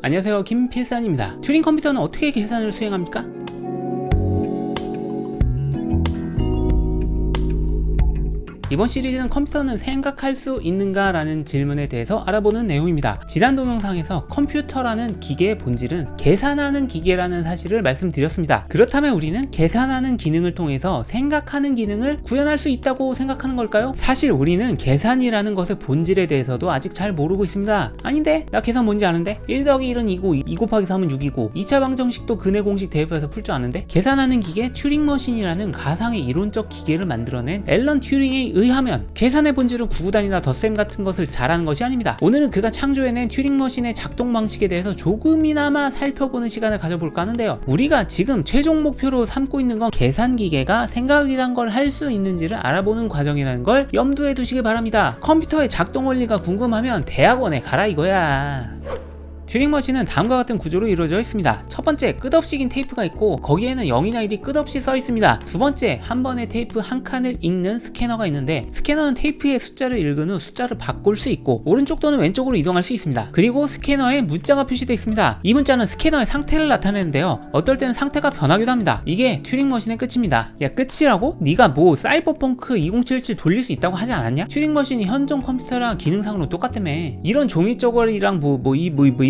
안녕하세요, 김필산입니다. 튜링 컴퓨터는 어떻게 계산을 수행합니까? 이번 시리즈는 컴퓨터는 생각할 수 있는가 라는 질문에 대해서 알아보는 내용입니다. 지난 동영상에서 컴퓨터라는 기계의 본질은 계산하는 기계라는 사실을 말씀드렸습니다. 그렇다면 우리는 계산하는 기능을 통해서 생각하는 기능을 구현할 수 있다고 생각하는 걸까요? 사실 우리는 계산이라는 것의 본질에 대해서도 아직 잘 모르고 있습니다. 아닌데? 나 계산 뭔지 아는데? 1 더하기 1은 2고 2 곱하기 3은 6이고 2차 방정식도 근해 공식 대입해서 풀 줄 아는데? 계산하는 기계 튜링 머신이라는 가상의 이론적 기계를 만들어낸 앨런 튜링의 의하면 계산의 본질은 구구단이나 덧셈 같은 것을 잘하는 것이 아닙니다. 오늘은 그가 창조해낸 튜링 머신의 작동 방식에 대해서 조금이나마 살펴보는 시간을 가져볼까 하는데요. 우리가 지금 최종 목표로 삼고 있는 건 계산 기계가 생각이란 걸 할 수 있는지를 알아보는 과정이라는 걸 염두에 두시기 바랍니다. 컴퓨터의 작동 원리가 궁금하면 대학원에 가라 이거야. 튜링 머신은 다음과 같은 구조로 이루어져 있습니다. 첫 번째, 끝없이 긴 테이프가 있고 거기에는 영인 아이디 끝없이 써 있습니다. 두 번째, 한 번에 테이프 한 칸을 읽는 스캐너가 있는데 스캐너는 테이프의 숫자를 읽은 후 숫자를 바꿀 수 있고 오른쪽 또는 왼쪽으로 이동할 수 있습니다. 그리고 스캐너에 문자가 표시되어 있습니다. 이 문자는 스캐너의 상태를 나타내는데요. 어떨 때는 상태가 변하기도 합니다. 이게 튜링 머신의 끝입니다. 야, 끝이라고? 네가 뭐 사이버펑크 2077 돌릴 수 있다고 하지 않았냐? 튜링 머신이 현존 컴퓨터랑 기능상으로 똑같다며. 이런 종이 쪼가리랑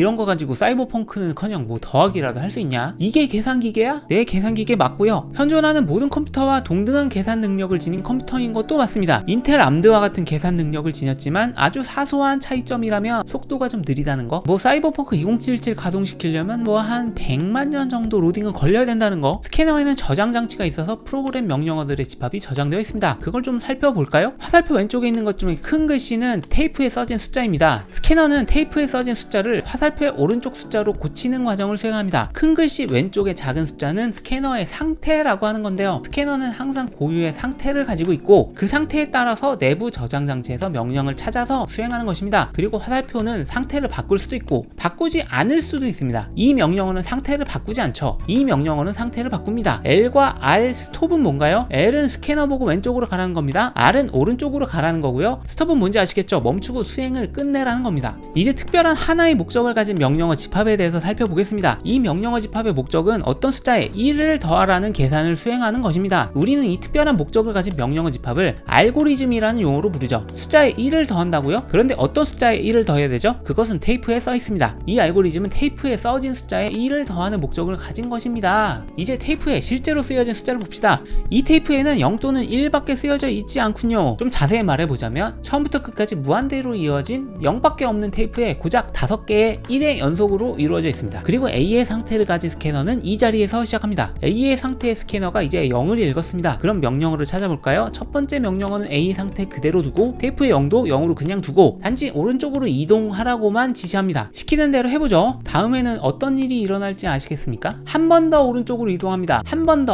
이런 거 가지고 사이버펑크는커녕 뭐 더하기라도 할 수 있냐? 이게 계산기계야? 네, 계산기계 맞고요. 현존하는 모든 컴퓨터와 동등한 계산 능력을 지닌 컴퓨터인 것도 맞습니다. 인텔 암드와 같은 계산 능력을 지녔지만 아주 사소한 차이점이라면 속도가 좀 느리다는 거, 뭐 사이버펑크 2077 가동시키려면 뭐 한 100만 년 정도 로딩은 걸려야 된다는 거, 스캐너에는 저장 장치가 있어서 프로그램 명령어들의 집합이 저장되어 있습니다. 그걸 좀 살펴볼까요? 화살표 왼쪽에 있는 것 중에 큰 글씨는 테이프에 써진 숫자입니다. 스캐너는 테이프에 써진 숫자를 화살표의 오른쪽 숫자로 고치는 과정을 수행합니다. 큰 글씨 왼쪽의 작은 숫자는 스캐너의 상태라고 하는 건데요. 스캐너는 항상 고유의 상태를 가지고 있고 그 상태에 따라서 내부 저장 장치에서 명령을 찾아서 수행하는 것입니다. 그리고 화살표는 상태를 바꿀 수도 있고 바꾸지 않을 수도 있습니다. 이 명령어는 상태를 바꾸지 않죠. 이 명령어는 상태를 바꿉니다. L과 R 스톱은 뭔가요? L은 스캐너 보고 왼쪽으로 가라는 겁니다. R은 오른쪽으로 가라는 거고요. 스톱은 뭔지 아시겠죠? 멈추고 수행을 끝내라는 겁니다. 이제 특별한 하나의 목적을 가진 명령어 집합에 대해서 살펴보겠습니다. 이 명령어 집합의 목적은 어떤 숫자에 1을 더하라는 계산을 수행하는 것입니다. 우리는 이 특별한 목적을 가진 명령어 집합을 알고리즘이라는 용어로 부르죠. 숫자에 1을 더한다고요? 그런데 어떤 숫자에 1을 더해야 되죠? 그것은 테이프에 써 있습니다. 이 알고리즘은 테이프에 써진 숫자에 1을 더하는 목적을 가진 것입니다. 이제 테이프에 실제로 쓰여진 숫자를 봅시다. 이 테이프에는 0 또는 1밖에 쓰여져 있지 않군요. 좀 자세히 말해보자면 처음부터 끝까지 무한대로 이어진 0밖에 없는 테이프에 고작 5개의 1의 연속으로 이루어져 있습니다. 그리고 A의 상태를 가진 스캐너는 이 자리에서 시작합니다. A의 상태의 스캐너가 이제 0을 읽었습니다. 그럼 명령어를 찾아볼까요? 첫 번째 명령어는 A 상태 그대로 두고 테이프의 0도 0으로 그냥 두고 단지 오른쪽으로 이동하라고만 지시합니다. 시키는 대로 해보죠. 다음에는 어떤 일이 일어날지 아시겠습니까? 한 번 더 오른쪽으로 이동합니다. 한 번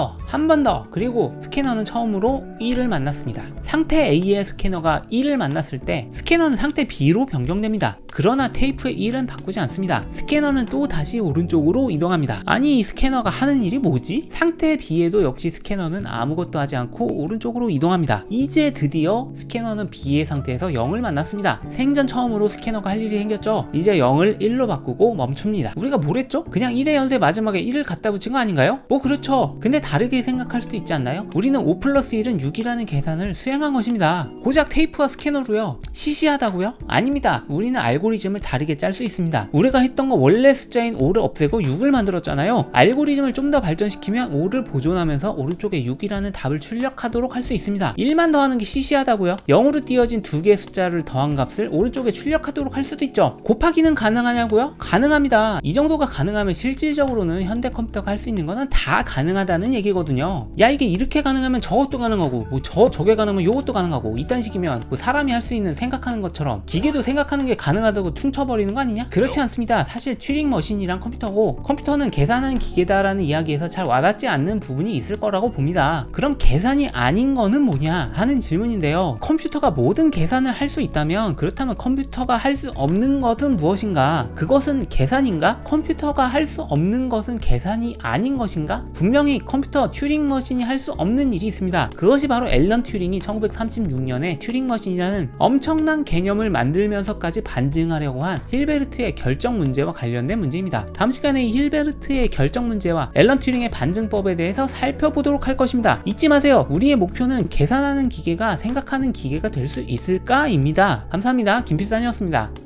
더 그리고 스캐너는 처음으로 1을 만났습니다. 상태 A의 스캐너가 1을 만났을 때 스캐너는 상태 B로 변경됩니다. 그러나 테이프의 1은 바꾸지 않습니다. 스캐너는 또 다시 오른쪽으로 이동합니다. 아니, 이 스캐너가 하는 일이 뭐지? 상태 B에도 역시 스캐너는 아무것도 하지 않고 오른쪽으로 이동합니다. 이제 드디어 스캐너는 B의 상태에서 0을 만났습니다. 생전 처음으로 스캐너가 할 일이 생겼죠. 이제 0을 1로 바꾸고 멈춥니다. 우리가 뭘 했죠? 그냥 1의 연쇄 마지막에 1을 갖다 붙인 거 아닌가요? 뭐 그렇죠. 근데 다르게 생각할 수도 있지 않나요? 우리는 5 플러스 1은 6이라는 계산을 수행한 것입니다. 고작 테이프와 스캐너로요. 시시하다고요? 아닙니다. 우리는 알고리즘을 다르게 짤 수 있습니다. 우리가 했던 거 원래 숫자인 5를 없애고 6을 만들었잖아요. 알고리즘을 좀 더 발전시키면 5를 보존하면서 오른쪽에 6이라는 답을 출력하도록 할 수 있습니다. 1만 더하는 게 시시하다고요? 0으로 띄어진 두 개의 숫자를 더한 값을 오른쪽에 출력하도록 할 수도 있죠. 곱하기는 가능하냐고요? 가능합니다. 이 정도가 가능하면 실질적으로는 현대 컴퓨터가 할 수 있는 거는 다 가능하다는 얘기거든요. 야, 이게 이렇게 가능하면 저것도 가능하고 뭐 저게 가능하면 요것도 가능하고 이딴 식이면 뭐 사람이 할 수 있는 생각하는 것처럼 기계도 생각하는 게 가능하다고 퉁쳐버리는 거 아니냐? 그렇지 않습니다. 사실 튜링 머신이란 컴퓨터고 컴퓨터는 계산하는 기계다라는 이야기에서 잘 와닿지 않는 부분이 있을 거라고 봅니다. 그럼 계산이 아닌 거는 뭐냐 하는 질문인데요. 컴퓨터가 모든 계산을 할 수 있다면 그렇다면 컴퓨터가 할 수 없는 것은 무엇인가? 그것은 계산인가? 컴퓨터가 할 수 없는 것은 계산이 아닌 것인가? 분명히 컴퓨터 튜링 머신이 할 수 없는 일이 있습니다. 그것이 바로 앨런 튜링이 1936년에 튜링 머신이라는 엄청난 개념을 만들면서까지 반증하려고 한 힐베르트의 결정 결정 문제와 관련된 문제입니다. 다음 시간에 이 힐베르트의 결정 문제와 앨런 튜링의 반증법에 대해서 살펴보도록 할 것입니다. 잊지 마세요. 우리의 목표는 계산하는 기계가 생각하는 기계가 될 수 있을까? 입니다. 감사합니다. 김필산이었습니다.